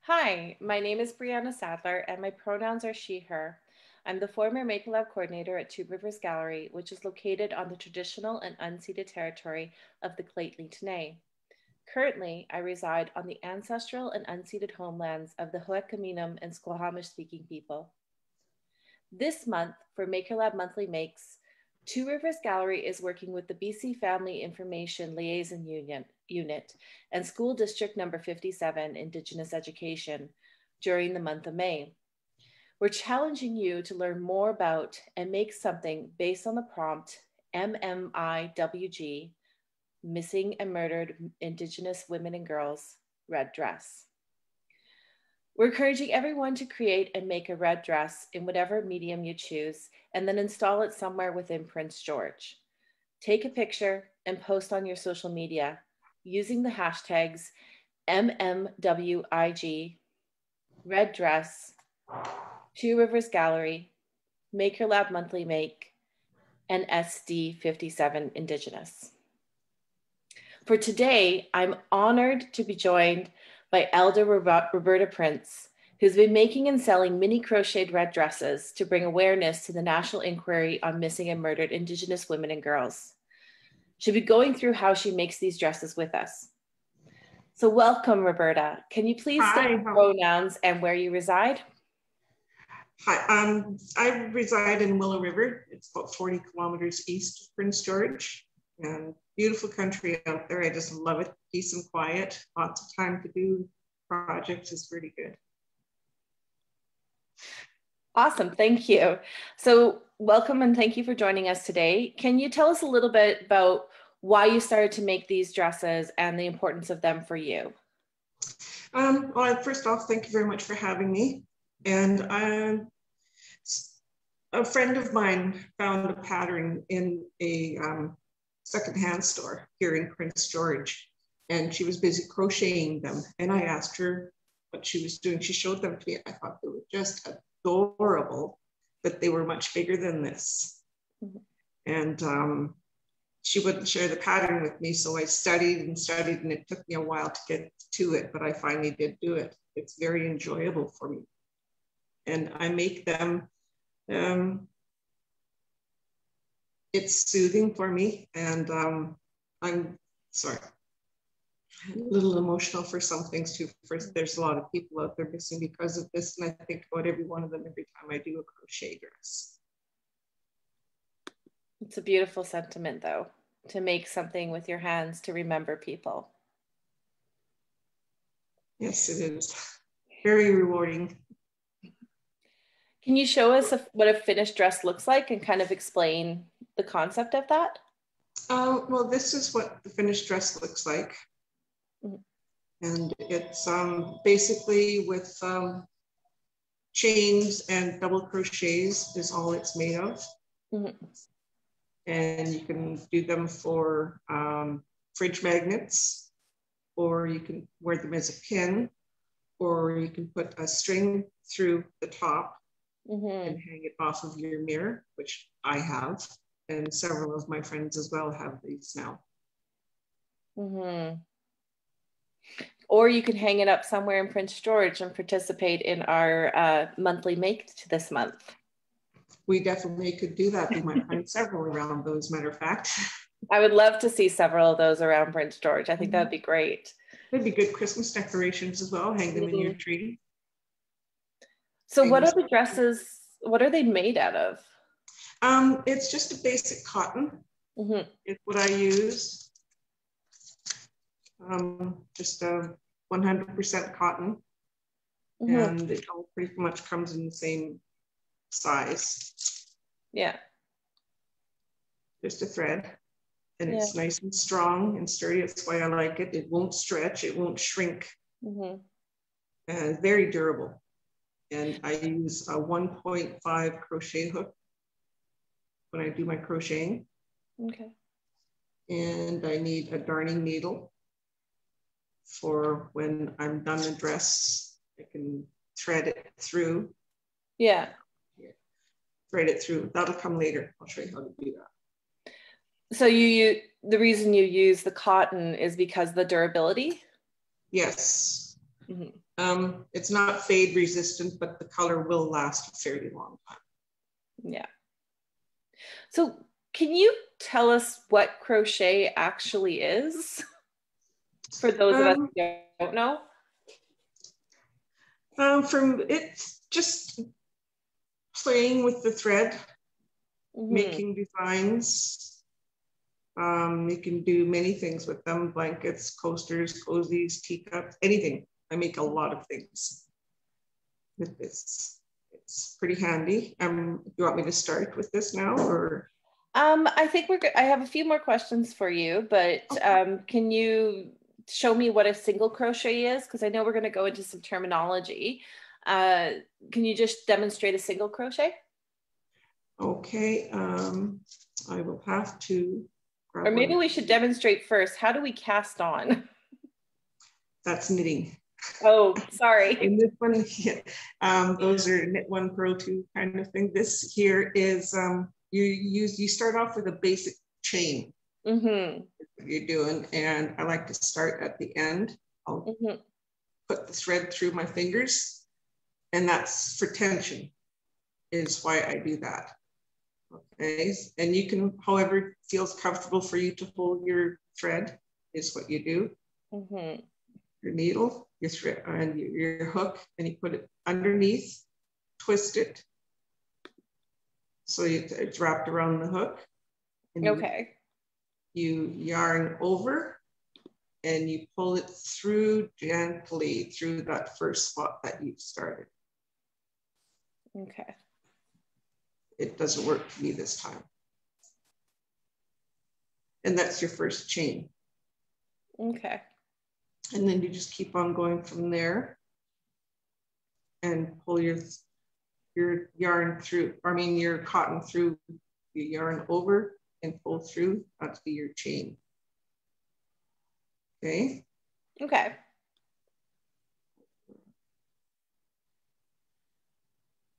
Hi, my name is Brianna Sadler and my pronouns are she, her. I'm the former MakerLab coordinator at Two Rivers Gallery, which is located on the traditional and unceded territory of the Lheidli T'enneh. Currently, I reside on the ancestral and unceded homelands of the Ho'okaminam and Squamish-speaking people. This month, for MakerLab Monthly Makes, Two Rivers Gallery is working with the BC Family Information Liaison Unit and School District Number 57, Indigenous Education, during the month of May. We're challenging you to learn more about and make something based on the prompt MMIWG, Missing and Murdered Indigenous Women and Girls, Red Dress. We're encouraging everyone to create and make a red dress in whatever medium you choose, and then install it somewhere within Prince George. Take a picture and post on your social media using the hashtags MMWIG, Red Dress, Two Rivers Gallery, MakerLab Monthly Make, and SD57 Indigenous. For today, I'm honored to be joined by Elder Roberta Prince, who's been making and selling mini crocheted red dresses to bring awareness to the National Inquiry on Missing and Murdered Indigenous Women and Girls. She'll be going through how she makes these dresses with us. So welcome, Roberta. Can you please state your pronouns and where you reside? Hi, I reside in Willow River. It's about 40 kilometers east of Prince George, and beautiful country out there. I just love it. Peace and quiet, lots of time to do projects is pretty good. Awesome, thank you. So welcome and thank you for joining us today. Can you tell us a little bit about why you started to make these dresses and the importance of them for you? Well, first off, thank you very much for having me. And a friend of mine found a pattern in a secondhand store here in Prince George, and she was busy crocheting them. And I asked her what she was doing. She showed them to me. I thought they were just adorable, but they were much bigger than this. Mm-hmm. And she wouldn't share the pattern with me, so I studied, and it took me a while to get to it, but I finally did do it. It's very enjoyable for me. And I make them, it's soothing for me, and I'm sorry, I'm a little emotional for some things too. First, there's a lot of people out there missing because of this, and I think about every one of them every time I do a crochet dress. It's a beautiful sentiment, though, to make something with your hands to remember people. Yes, it is. Very rewarding. Can you show us what a finished dress looks like and kind of explain the concept of that? Well, this is what the finished dress looks like. Mm-hmm. And it's basically with chains and double crochets is all it's made of. Mm-hmm. And you can do them for fridge magnets, or you can wear them as a pin, or you can put a string through the top. Mm-hmm. And hang it off of your mirror, which I have, and several of my friends as well have these now. Mm-hmm. Or you can hang it up somewhere in Prince George and participate in our monthly make this month. We definitely could do that. We might find several around those, matter of fact. I would love to see several of those around Prince George. I think that'd be great. They'd be good Christmas decorations as well. Hang them in your tree. So what are the dresses, what are they made out of? It's just a basic cotton. Mm-hmm. It's what I use. Just a 100% cotton. Mm-hmm. And it all pretty much comes in the same size. Yeah. Just a thread. And it's nice and strong and sturdy. That's why I like it. It won't stretch. It won't shrink. Mm-hmm. And very durable. And I use a 1.5 crochet hook when I do my crocheting. Okay. And I need a darning needle for when I'm done the dress. I can thread it through. Yeah. Thread it through. That'll come later. I'll show you how to do that. So the reason you use the cotton is because the durability? Yes. Mm-hmm. It's not fade resistant, but the color will last a fairly long time. Yeah. So can you tell us what crochet actually is for those of us who don't know? It's just playing with the thread, making designs. You can do many things with them: blankets, coasters, cozies, teacups, anything. I make a lot of things with this. It's pretty handy. You want me to start with this now, or? I think I have a few more questions for you, but can you show me what a single crochet is? Because I know we're going to go into some terminology. Can you just demonstrate a single crochet? Okay, I will have to. Or maybe we should demonstrate first. How do we cast on? That's knitting. Oh, sorry. In this one, yeah, those are knit one, purl two kind of thing. This here is you start off with a basic chain. You're doing, and I like to start at the end. I'll put the thread through my fingers, and that's for tension, is why I do that. Okay, and you can, however feels comfortable for you to hold your thread, is what you do. Your needle, your thread, and your hook, and you put it underneath, twist it, so it's wrapped around the hook. And you yarn over, and you pull it through gently through that first spot that you've started. Okay. It doesn't work for me this time. And that's your first chain. Okay. And then you just keep on going from there and pull your yarn through, your cotton through, you yarn over and pull through. That'll be your chain. Okay. Okay.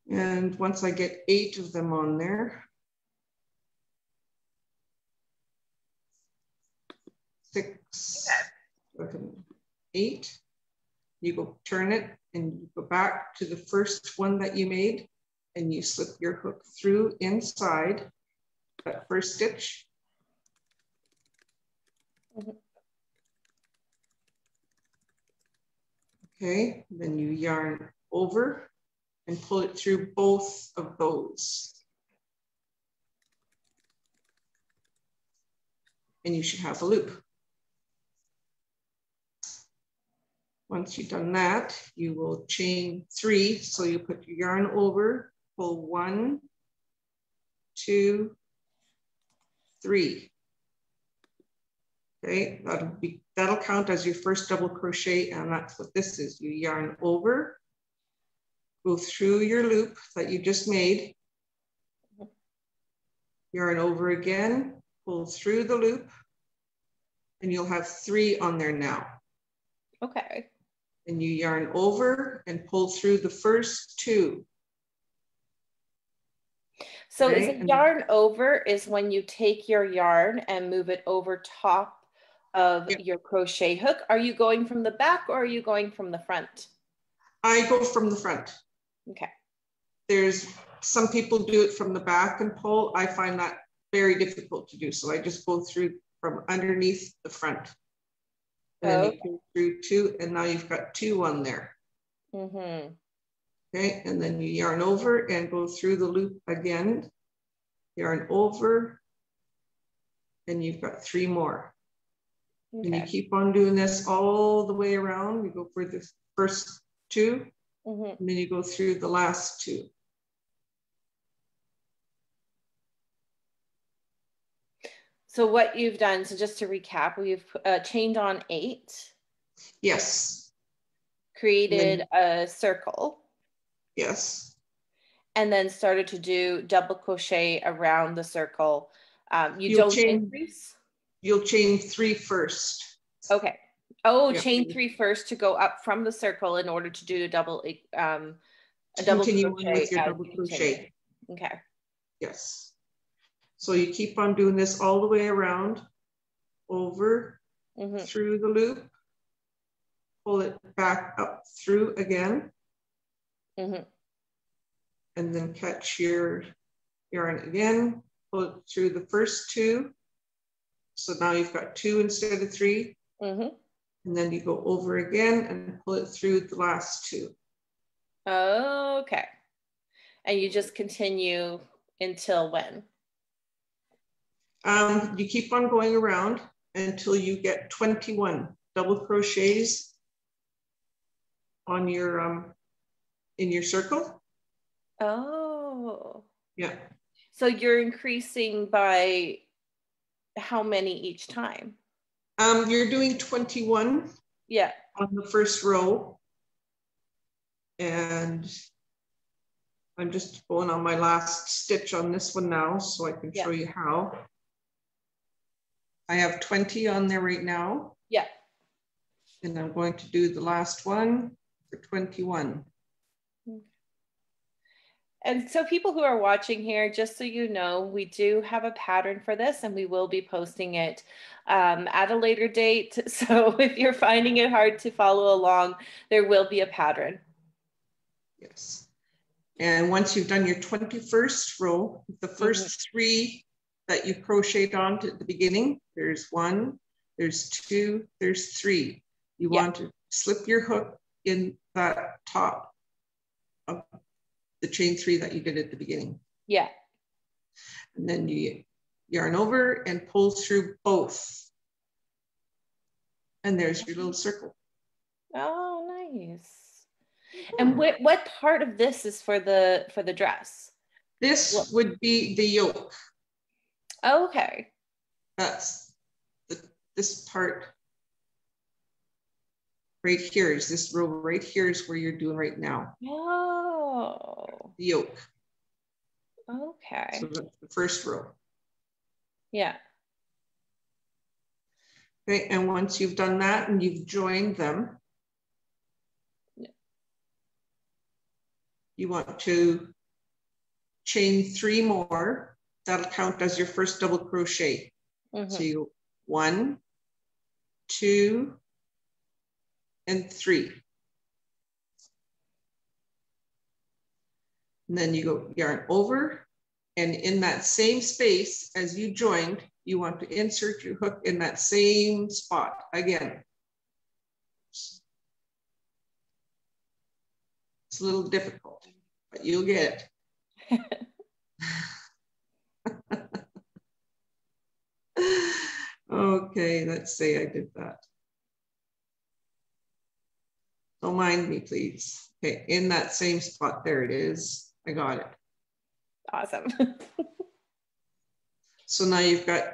And once I get 8 of them on there, 6, 7, 8, you go turn it and you go back to the first one that you made, and you slip your hook through inside that first stitch. Okay, then you yarn over and pull it through both of those. And you should have a loop. Once you've done that, you will chain 3. So you put your yarn over, pull 1, 2, 3. Okay, that'll count as your first double crochet, and that's what this is. You yarn over, go through your loop that you just made, yarn over again, pull through the loop, and you'll have 3 on there now. Okay. And you yarn over and pull through the first 2. So is a yarn over is when you take your yarn and move it over top of your crochet hook. Are you going from the back or are you going from the front? I go from the front. Okay. There's some people do it from the back and pull. I find that very difficult to do. So I just go through from underneath the front. And then you pull through 2, and now you've got 2 on there. Okay, and then you yarn over and go through the loop again, yarn over, and you've got 3 more. And you keep on doing this all the way around. You go for the first 2, and then you go through the last 2. So what you've done, so just to recap, we've chained on 8. Yes. Created a circle. Yes. And then started to do double crochet around the circle. You don't increase? You'll chain 3 first. Okay. Oh, chain 3 first to go up from the circle in order to do a double Continue crochet. with your double crochet. Okay. Yes. So you keep on doing this all the way around, over, through the loop, pull it back up through again. Mm-hmm. And then catch your yarn again, pull it through the first two. So now you've got 2 instead of 3. Mm-hmm. And then you go over again and pull it through the last 2. Okay. And you just continue until when? You keep on going around until you get 21 double crochets on your in your circle. Oh. Yeah. So you're increasing by how many each time? You're doing 21 on the first row. And I'm just going on my last stitch on this one now so I can show you how. I have 20 on there right now. Yeah. And I'm going to do the last one for 21. And so people who are watching here, just so you know, we do have a pattern for this and we will be posting it at a later date. So if you're finding it hard to follow along, there will be a pattern. Yes. And once you've done your 21st row, the first 3 that you crocheted on at the beginning, there's 1, there's 2, there's 3. You want to slip your hook in that top of the chain 3 that you did at the beginning. Yeah. And then you yarn over and pull through both. And there's your little circle. Oh, nice. And what part of this is for the dress? This would be the yoke. Okay. That's this part right here is this row right here is where you're doing right now. Oh. The yoke. Okay. So that's the first row. Yeah. Okay, and once you've done that and you've joined them, you want to chain 3 more. That'll count as your first double crochet. So you go 1, 2, and 3. And then you go yarn over, and in that same space as you joined, you want to insert your hook in that same spot again. It's a little difficult, but you'll get it. Okay, let's say I did that. Don't mind me, please. Okay, in that same spot, there it is. I got it. Awesome. So now you've got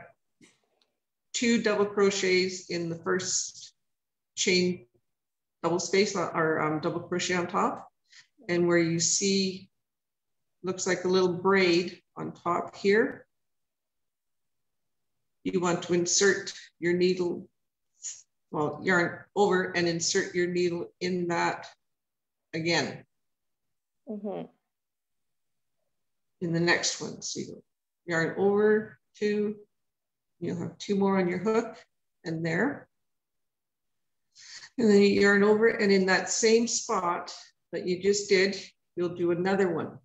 2 double crochets in the first chain double space or double crochet on top. And where you see, looks like a little braid on top here, you want to insert your needle, well, yarn over and insert your needle in that again. In the next one. So you go yarn over 2, you'll have 2 more on your hook and there. And then you yarn over, and in that same spot that you just did, you'll do another one.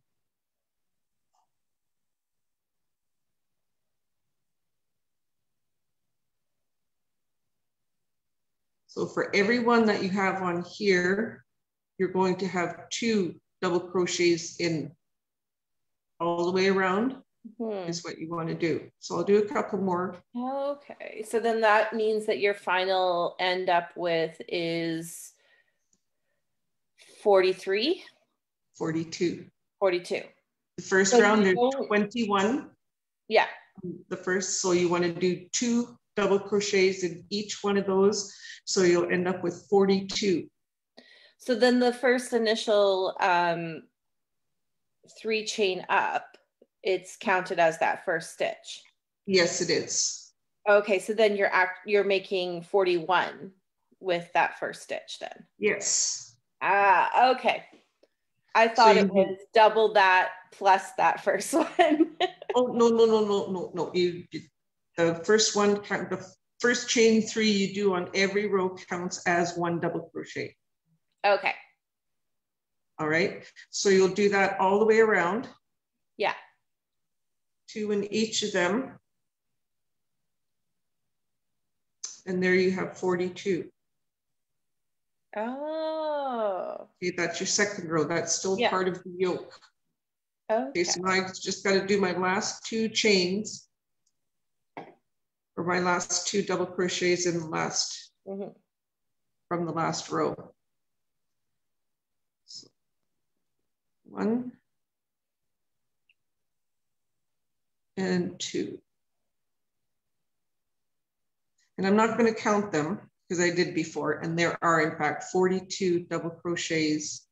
So for every one that you have on here, you're going to have 2 double crochets in all the way around is what you want to do. So I'll do a couple more. Okay, so then that means that your final end up with is 43? 42. 42. The first round, there's 21. Yeah. The first, so you want to do 2 double crochets in each one of those. So you'll end up with 42. So then the first initial 3 chain up, it's counted as that first stitch. Yes, it is. Okay, so then you're making 41 with that first stitch then. Yes. Ah, okay. I thought it was double that plus that first one. Oh, no. The first one, first chain 3 you do on every row counts as 1 double crochet. Okay. All right, so you'll do that all the way around. Yeah. 2 in each of them. And there you have 42. Oh. Okay, that's your second row. That's still part of the yoke. Okay, so now I just got to do my last 2 chains, or my last 2 double crochets in the last, from the last row. So 1 and 2. And I'm not going to count them because I did before, and there are in fact 42 double crochets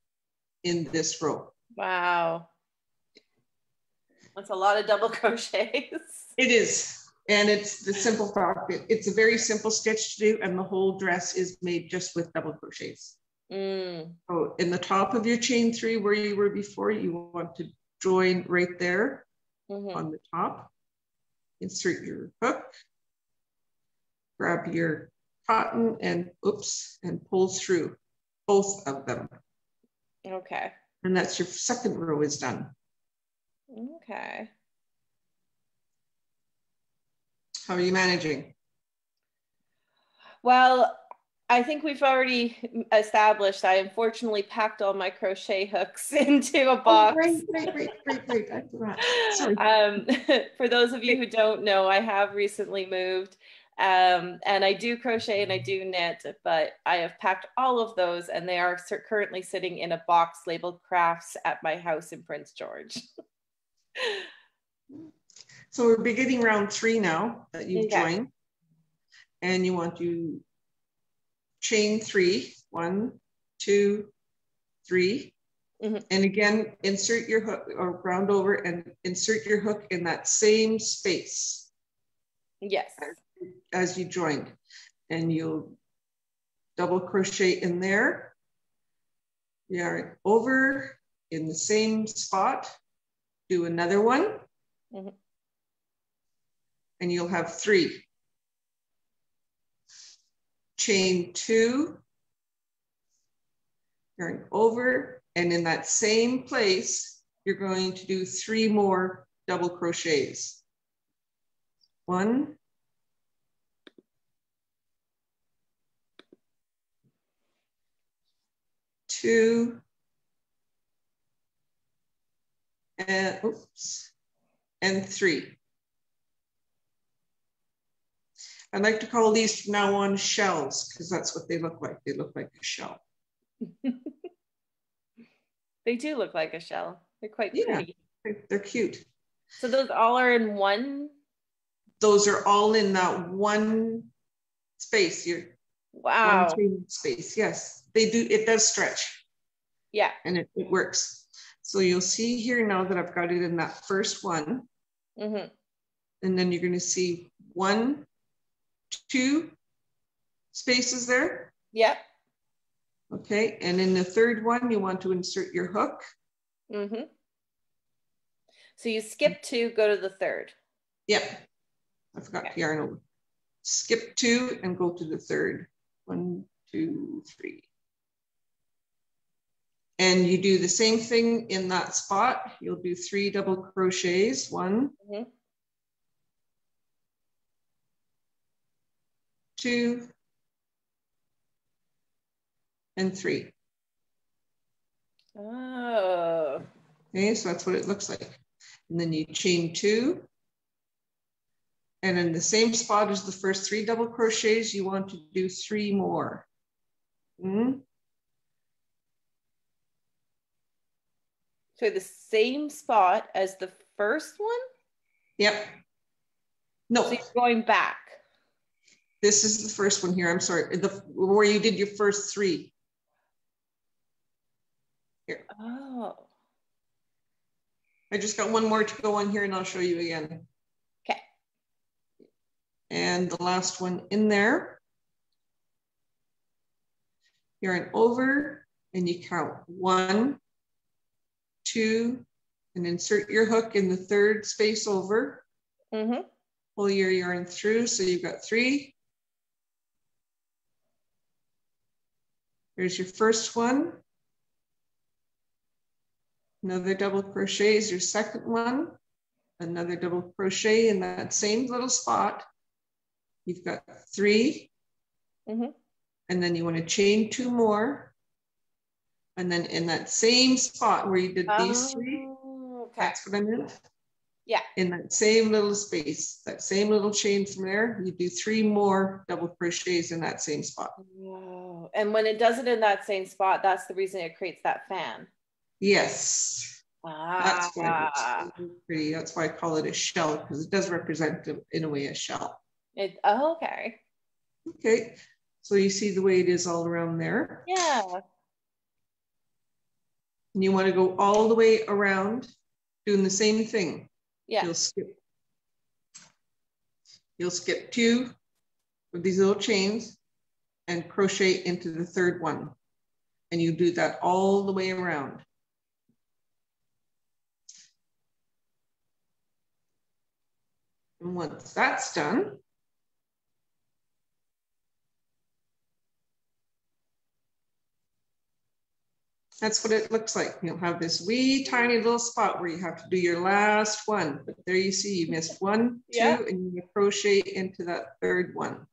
in this row. Wow. That's a lot of double crochets. It is. And it's the simple fact that it's a very simple stitch to do, and the whole dress is made just with double crochets. So in the top of your chain 3 where you were before, you want to join right there on the top. Insert your hook, grab your cotton and pull through both of them. Okay. And that's your second row is done. Okay. How are you managing? Well, I think we've already established I unfortunately packed all my crochet hooks into a box. Oh, great. I forgot. Sorry. For those of you who don't know, I have recently moved, and I do crochet and I do knit, but I have packed all of those and they are currently sitting in a box labeled crafts at my house in Prince George. So we're beginning round 3 now that you've joined, and you want to chain 3, 1, 2, 3, and again insert your hook or round over and insert your hook in that same space. Yes. As you joined, and you'll double crochet in there. Yarn over in the same spot. Do another one. And you'll have 3. Chain 2, yarn over, and in that same place, you're going to do 3 more double crochets. 1, 2, and 3. I like to call these from now on shells because that's what they look like. They look like a shell. They do look like a shell. They're quite pretty. They're cute. So those all are in one? Those are all in that one space. Wow. One chain space. Yes, they do. It does stretch. Yeah. And it works. So you'll see here now that I've got it in that first one. And then you're going to see 1, 2 spaces there. Yep. Okay, and in the third one, you want to insert your hook. So you skip 2, go to the third. Yep. I forgot to yarn over. Skip 2 and go to the third. 1, 2, 3. And you do the same thing in that spot. You'll do 3 double crochets. 1, 2, and 3. Oh. Okay, so that's what it looks like. And then you chain 2. And in the same spot as the first 3 double crochets, you want to do 3 more. So the same spot as the first one? Yep. No. So you're going back. This is the first one here. I'm sorry. Where you did your first 3. Here. Oh. I just got one more to go on here and I'll show you again. Okay. And the last one in there. Yarn over and you count 1, 2, and insert your hook in the third space over. Pull your yarn through so you've got 3. There's your first one. Another double crochet is your second one. Another double crochet in that same little spot. You've got 3. Mm-hmm. And then you want to chain 2 more. And then in that same spot where you did these 3, okay. that's what I meant. Yeah. In that same little space, that same little chain from there, you do 3 more double crochets in that same spot. Wow. And when it does it in that same spot, that's the reason it creates that fan. Yes. That's why it's so pretty. That's why I call it a shell, because it does represent, in a way, a shell. Okay. Okay. So you see the way it is all around there. Yeah. And you want to go all the way around doing the same thing. Yeah. You'll skip 2 of these little chains and crochet into the 3rd one. And you do that all the way around. And once that's done, that's what it looks like. You'll have this wee tiny little spot where you have to do your last one. But there you see, you missed 1, 2, yeah. and you crochet into that 3rd one.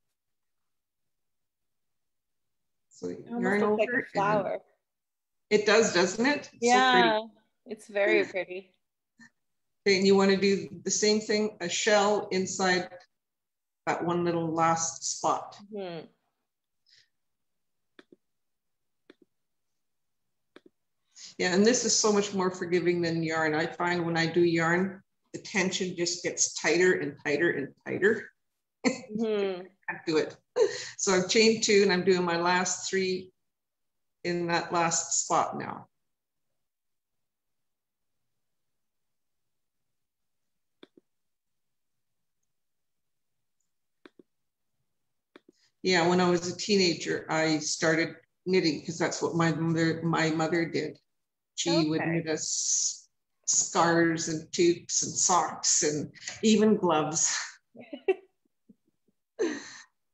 So you yarn over, like a flower. It does, doesn't it? It's yeah, so pretty. It's very pretty. Okay, and you want to do the same thing, a shell inside that one little last spot. Mm-hmm. Yeah, and this is so much more forgiving than yarn. I find when I do yarn, the tension just gets tighter and tighter and tighter. Mm-hmm. I can't do it. So I've chained 2 and I'm doing my last 3 in that last spot now. Yeah, when I was a teenager, I started knitting because that's what my mother did. She would knit us scarves and toques and socks and even gloves.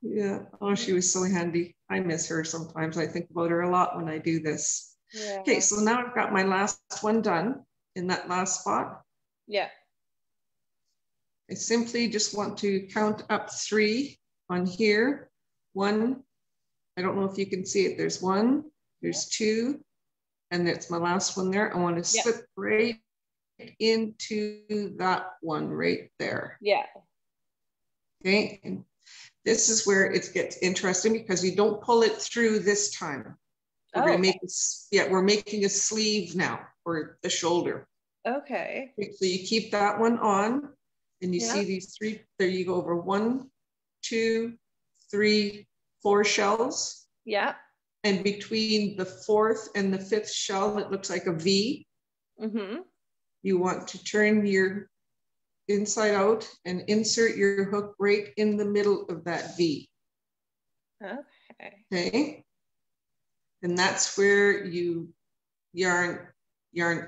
Yeah. Oh, she was so handy. I miss her sometimes. I think about her a lot when I do this. Yeah. Okay, so now I've got my last one done in that last spot. Yeah. I simply just want to count up 3 on here. 1, I don't know if you can see it. There's 1, there's 2, and that's my last one there. I want to slip right into that one right there. Yeah. Okay, and this is where it gets interesting because you don't pull it through this time. We're going to make this, we're making a sleeve now for the shoulder. Okay. So you keep that one on and you see these 3, there you go over 1, 2, 3, 4 shells. Yeah. And between the 4th and the 5th shell, it looks like a V. Mm-hmm. You want to turn your inside out and insert your hook right in the middle of that V. Okay. Okay. And that's where you yarn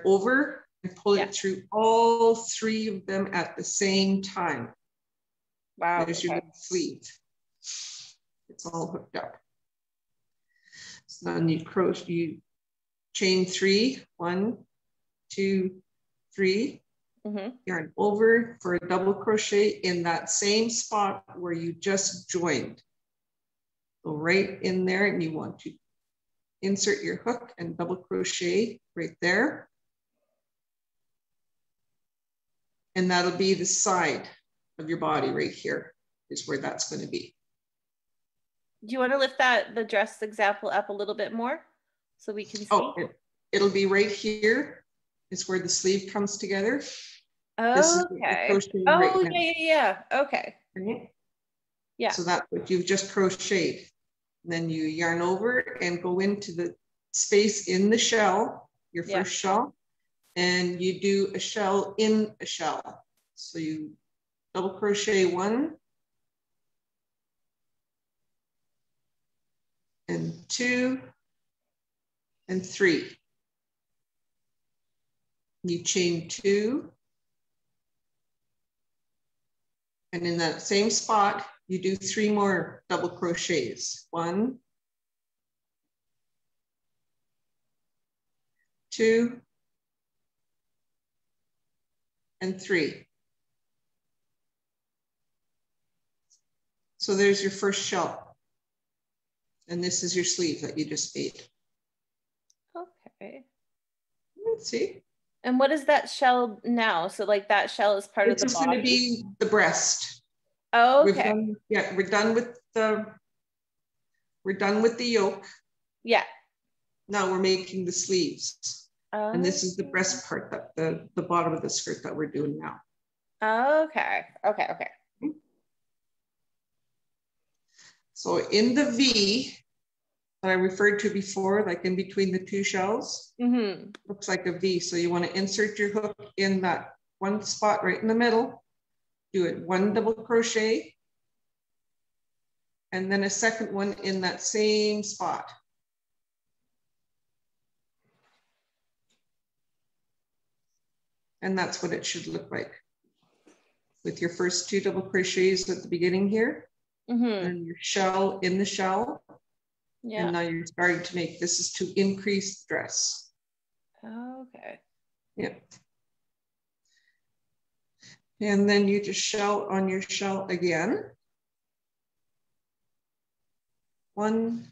over and pull it through all 3 of them at the same time. Wow. There's your sleeve. It's all hooked up. So then you chain 3, 1, 2, 3. Mm-hmm. Yarn over for a double crochet in that same spot where you just joined. Go right in there and you want to insert your hook and double crochet right there. And that'll be the side of your body right here is where that's going to be. Do you want to lift the dress example up a little bit more so we can see? Oh, it'll be right here. It's where the sleeve comes together. Okay. Oh, yeah. Okay. Right? Yeah. So that's what you've just crocheted. And then you yarn over and go into the space in the shell, your first shell, and you do a shell in a shell. So you double crochet 1 and 2 and 3. You chain 2. And in that same spot, you do 3 more double crochets. 1, 2, and 3. So there's your first shell. And this is your sleeve that you just made. Okay. Let's see. And what is that shell now? So like that shell is part of the body? It's just going to be the breast. Oh, okay. We're done with the yoke. Yeah. Now we're making the sleeves. Oh. And this is the breast part, that the bottom of the skirt that we're doing now. Okay. Okay. So in the V that I referred to before, like in between the two shells, looks like a V. So you want to insert your hook in that one spot right in the middle, do it 1 double crochet, and then a second one in that same spot. And that's what it should look like. With your first 2 double crochets at the beginning here, and your shell in the shell. Yeah. And now you're starting to make, this is to increase the dress. Okay. Yeah. And then you just shell on your shell again. 1,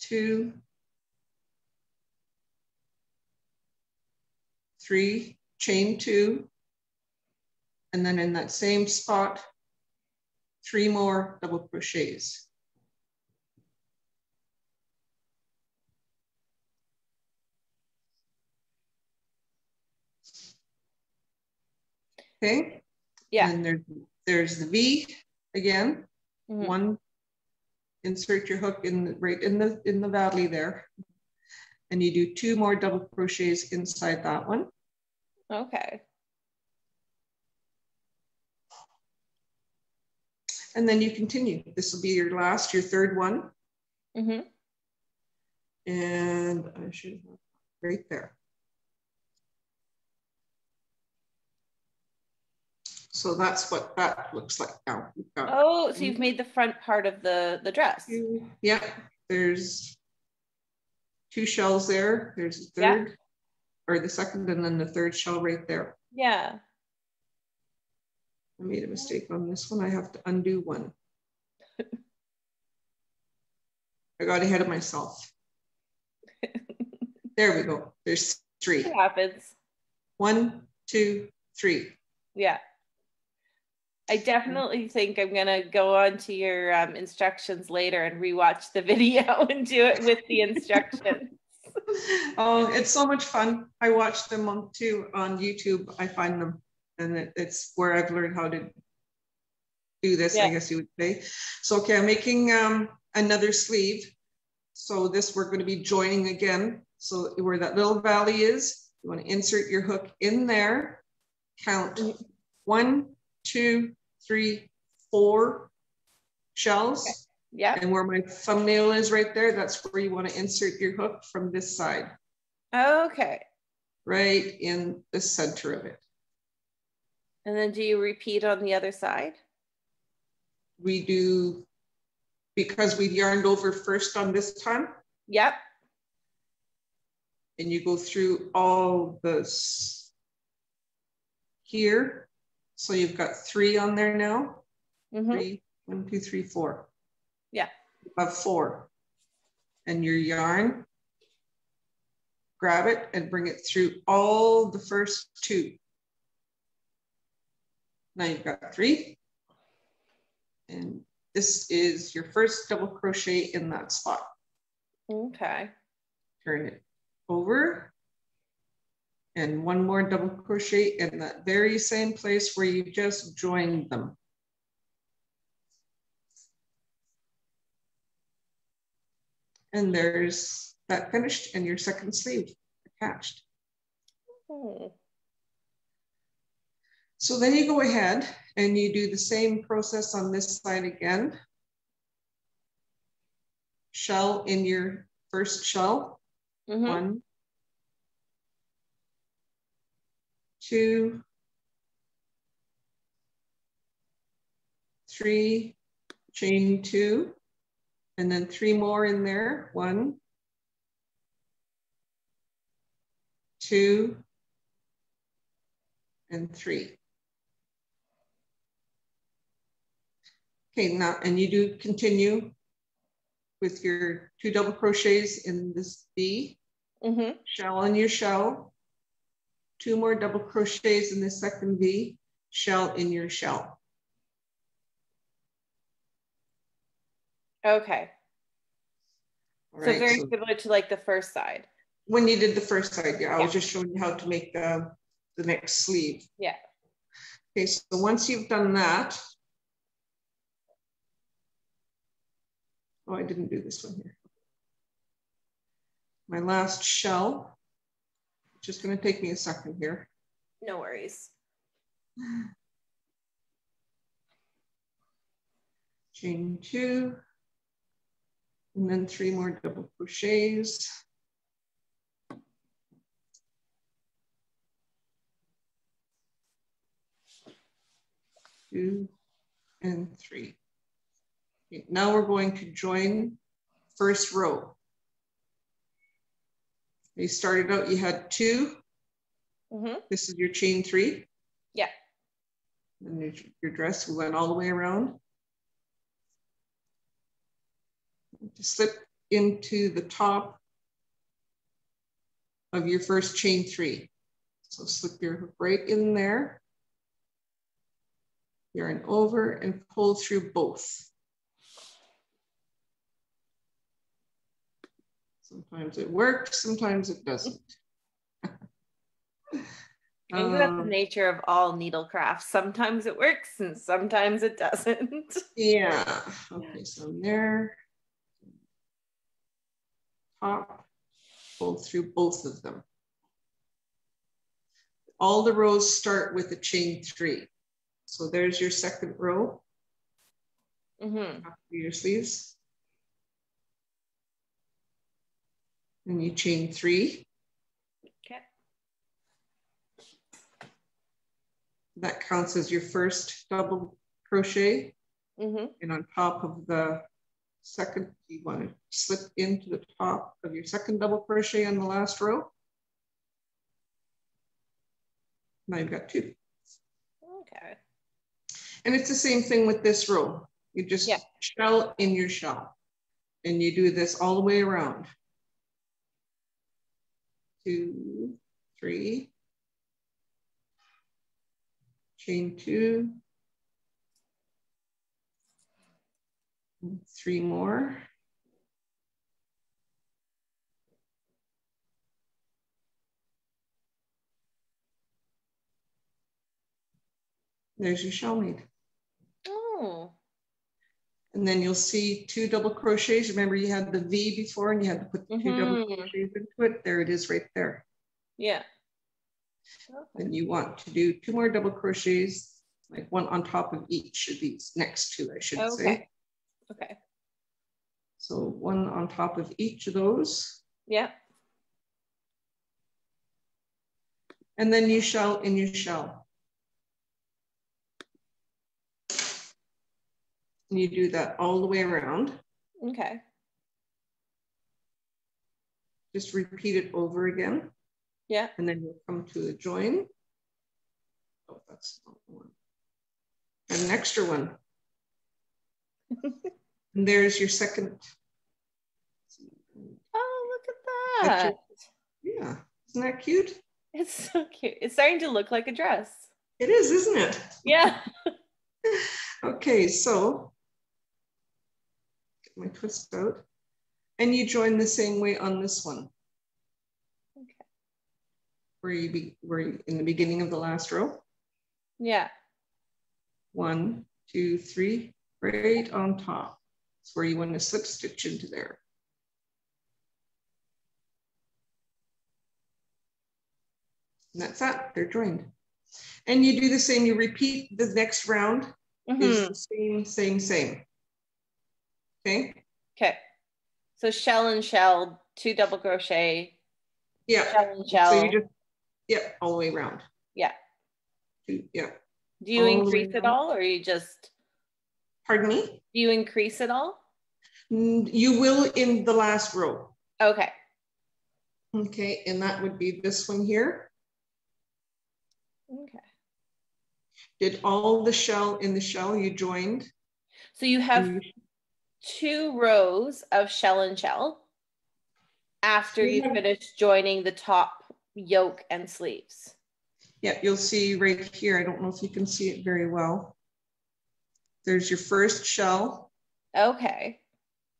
2, 3, chain 2, and then in that same spot, 3 more double crochets. Okay. Yeah. And there's the V again. 1, insert your hook right in the valley there, and you do 2 more double crochets inside that one. Okay. And then you continue. This will be your third one. And I should have right there. So that's what that looks like now. Oh, so you've made the front part of the dress. Yeah, there's 2 shells there. There's the third, or the second, and then the third shell right there. Yeah. I made a mistake on this one. I have to undo one. I got ahead of myself. There we go. There's 3. It happens. 1, 2, 3. Yeah. I definitely think I'm going to go on to your instructions later and rewatch the video and do it with the instructions. Oh, it's so much fun. I watch them too on YouTube. I find them, and it's where I've learned how to do this, I guess you would say. So, okay, I'm making another sleeve. So this, we're going to be joining again. So where that little valley is, you want to insert your hook in there, count 1, 2, 3, 4 shells. Okay. Yeah. And where my thumbnail is right there, that's where you want to insert your hook from this side. Okay. Right in the center of it. And then do you repeat on the other side? We do, because we yarned over first on this time. Yep. And you go through all this here. So you've got 3 on there now. 3, 1, 2, 3, 4. Yeah. You have 4. And your yarn, grab it and bring it through all the first 2. Now you've got 3. And this is your first double crochet in that spot. Okay. Turn it over. And 1 more double crochet in that very same place where you just joined them. And there's that finished and your second sleeve attached. Oh. So then you go ahead and you do the same process on this side again. Shell in your first shell. 1, 2, 3, chain 2, and then 3 more in there. 1, 2, and 3. Okay, now, and you do continue with your 2 double crochets in this V, shell in your shell, 2 more double crochets in the second V, shell in your shell. Okay. All So right, very similar to like the first side. When you did the first side, yeah, I was just showing you how to make the next sleeve. Yeah. Okay, so once you've done that, oh, I didn't do this one here. My last shell, just going to take me a second here. No worries. Chain 2, and then 3 more double crochets. 2 and 3. Okay, now we're going to join first row. You started out, you had 2. This is your chain 3. Yeah. And your dress, we went all the way around. To slip into the top of your first chain 3. So slip your hook right in there. Yarn over and pull through both. Sometimes it works, sometimes it doesn't. I think that's the nature of all needlecraft. Sometimes it works and sometimes it doesn't. Yeah. Okay, so there. Top, pull through both of them. All the rows start with a chain 3. So there's your second row. After your sleeves. And you chain 3. Okay. That counts as your first double crochet. And on top of the second, you want to slip into the top of your second double crochet on the last row. Now you've got 2. Okay. And it's the same thing with this row. You just shell in your shell. And you do this all the way around. 2, 3. Chain 2. 3 more. There's your shell made. Oh. And then you'll see 2 double crochets. Remember you had the V before and you had to put the 2 double crochets into it. There it is right there. Yeah. Then you want to do 2 more double crochets, like 1 on top of each of these next 2, I should say. Okay. So 1 on top of each of those. Yeah. And then you shell in your shell. And you do that all the way around. Okay. Just repeat it over again. Yeah. And then you'll come to a join. Oh, that's not one. And an extra one. And there's your second. Oh, look at that. Yeah, isn't that cute? It's so cute. It's starting to look like a dress. It is, isn't it? Yeah. Okay, so get my twist out. And you join the same way on this one. Okay. Where you in the beginning of the last row. Yeah. 1, 2, 3, right on top. That's where you want to slip stitch into there. And that's that, they're joined. And you do the same, you repeat the next round is the same. Okay? Okay. So shell and shell, 2 double crochet. Yeah. Shell and shell. So you just, all the way around. Yeah. 2, yeah. Do you increase it all or you just? Pardon me? Do you increase it all? You will in the last row. Okay. Okay, and that would be this one here. Okay. Did all the shell in the shell you joined? So you have 2 rows of shell and shell after you finish joining the top yoke and sleeves. Yeah, you'll see right here. I don't know if you can see it very well. There's your first shell. Okay.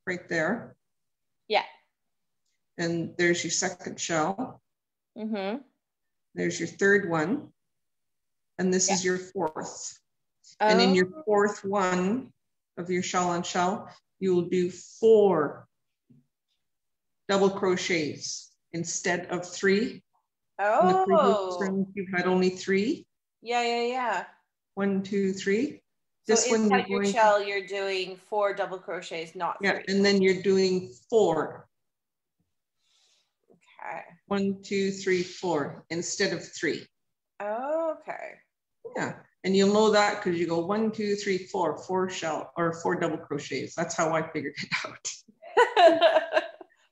Right there. Yeah. And there's your second shell. Mm-hmm. There's your third one. And this is your fourth. And in your fourth one of your shell on shell, you will do 4 double crochets instead of 3. In the previous round, you've had only 3. Yeah. 1, 2, 3. So this inside your shell, you're doing 4 double crochets, not 3. Yeah, and then you're doing 4. Okay. 1, 2, 3, 4 instead of 3. Okay. Yeah, and you'll know that because you go 1, 2, 3, 4, 4 shell or 4 double crochets. That's how I figured it out.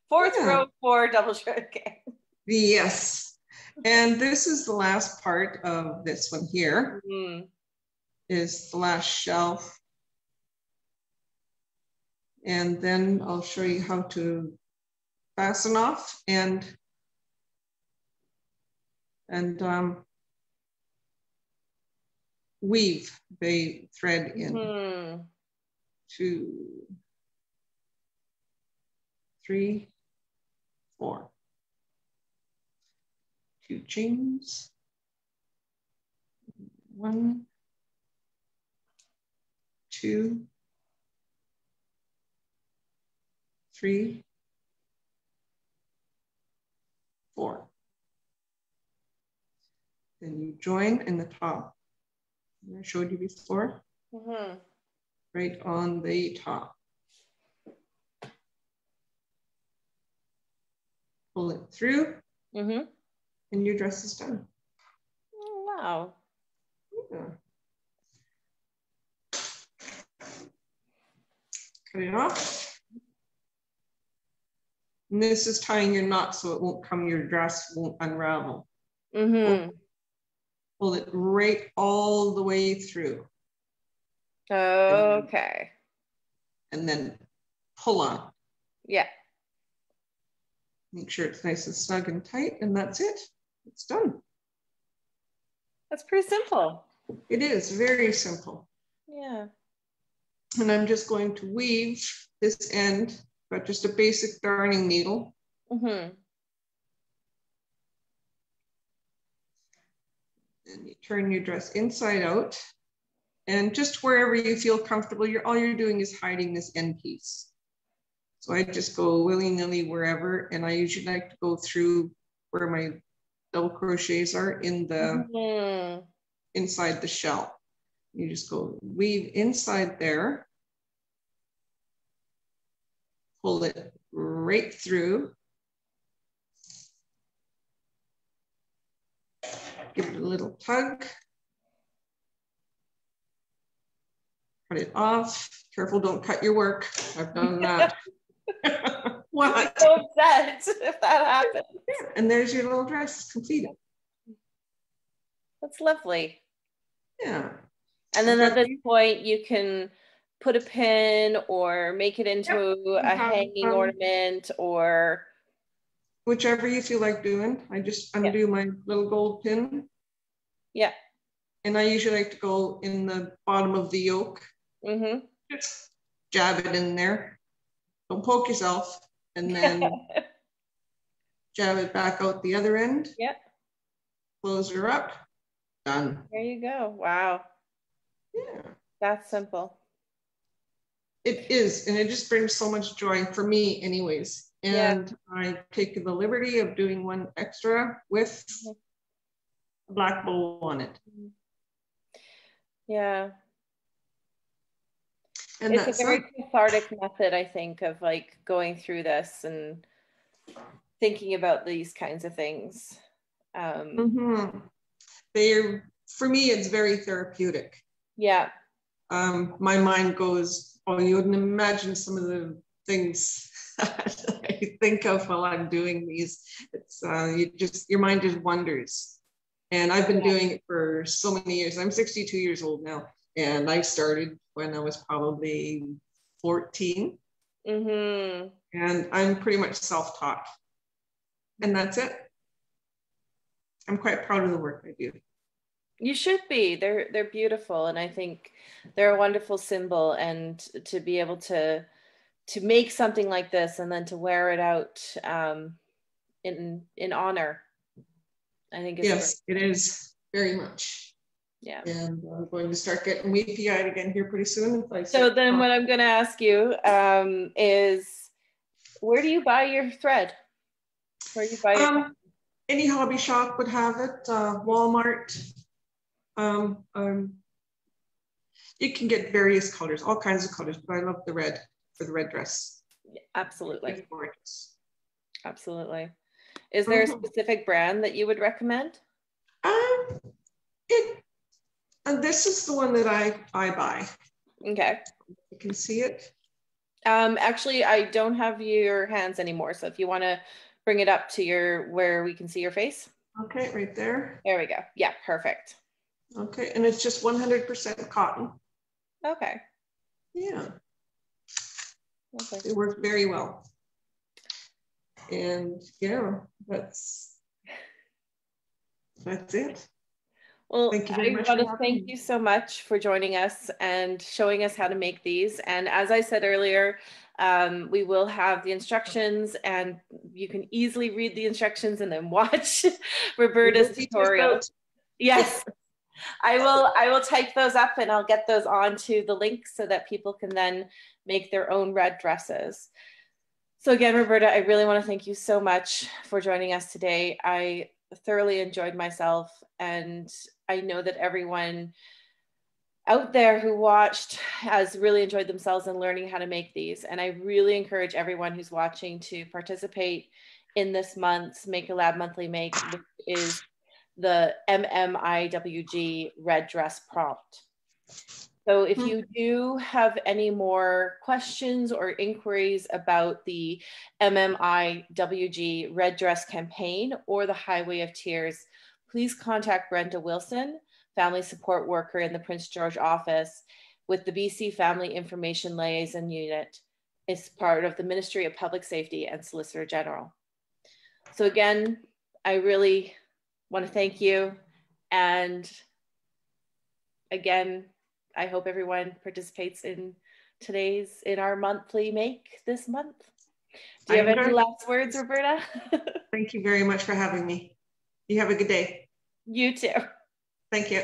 Fourth row, 4 double crochet. Yes. And this is the last part of this one here. Is the last shell. And then I'll show you how to fasten off and weave the thread in. 2, 3, 4. 2 chains. 1, 2, 3, 4. Then you join in the top. I showed you before. Right on the top. Pull it through. And your dress is done. Oh, wow. Yeah. Cut it off. And this is tying your knot so it won't come, your dress won't unravel. Pull it right all the way through. Okay. And then pull on. Yeah. Make sure it's nice and snug and tight, and that's it. It's done. That's pretty simple. It is very simple. Yeah. And I'm just going to weave this end, but just a basic darning needle. And you turn your dress inside out, and just wherever you feel comfortable, all you're doing is hiding this end piece. So I just go willy-nilly wherever, and I usually like to go through where my double crochets are in the inside the shell. You just go weave inside there, pull it right through, give it a little tug, cut it off. Careful, don't cut your work. I've done that. What? I'm so upset if that happens. Yeah, and there's your little dress completed. That's lovely. Yeah. And then at this point, you can put a pin or make it into a hanging ornament or whichever you feel like doing. I just undo my little gold pin. Yeah. And I usually like to go in the bottom of the yoke. Just jab it in there. Don't poke yourself. And then jab it back out the other end. Yep. Close her up. Done. There you go. Wow. Yeah. That's simple. It is. And it just brings so much joy for me anyways. And I take the liberty of doing one extra with a black bow on it. Yeah. And it's a very cathartic method, I think, of like going through this and thinking about these kinds of things. They're, for me, it's very therapeutic. Yeah. My mind goes, oh, you wouldn't imagine some of the things I think of while I'm doing these. It's your mind just wanders. And I've been doing it for so many years. I'm 62 years old now, and I started when I was probably 14. Mm-hmm. And I'm pretty much self-taught. And that's it. I'm quite proud of the work I do. You should be. They're beautiful, and I think they're a wonderful symbol. And to be able to make something like this and then to wear it out in honor, I think is yes, great. It is very much. Yeah. And I'm going to start getting weepy-eyed again here pretty soon. So then what I'm going to ask you is, where do you buy your thread? Where do you buy your any hobby shop would have it. Walmart. You can get various colors, all kinds of colors, but I love the red for the red dress. Absolutely. It's gorgeous. Absolutely. Is there a specific brand that you would recommend? And this is the one that I buy. Okay. You can see it. Actually, I don't have your hands anymore. So if you want to bring it up to where we can see your face. Okay, right there. There we go. Yeah, perfect. Okay, and it's just 100% cotton. Okay. Yeah. Okay. It works very well. And yeah, that's it. Well, I want to thank you so much for joining us and showing us how to make these. And as I said earlier, we will have the instructions, and you can easily read the instructions and then watch Roberta's tutorial. Yes, I will type those up and I'll get those onto the link so that people can then make their own red dresses. So again, Roberta, I really want to thank you so much for joining us today. I thoroughly enjoyed myself, and I know that everyone out there who watched has really enjoyed themselves in learning how to make these. And I really encourage everyone who's watching to participate in this month's MakerLab Monthly Make, which is the MMIWG Red Dress Prompt. So if you do have any more questions or inquiries about the MMIWG Red Dress campaign or the Highway of Tears, please contact Brenda Wilson, Family Support Worker in the Prince George office with the BC Family Information Liaison Unit. It's part of the Ministry of Public Safety and Solicitor General. So again, I really want to thank you. And again, I hope everyone participates in our monthly make this month. Do you have any last words, Roberta? Thank you very much for having me. You have a good day. You too. Thank you.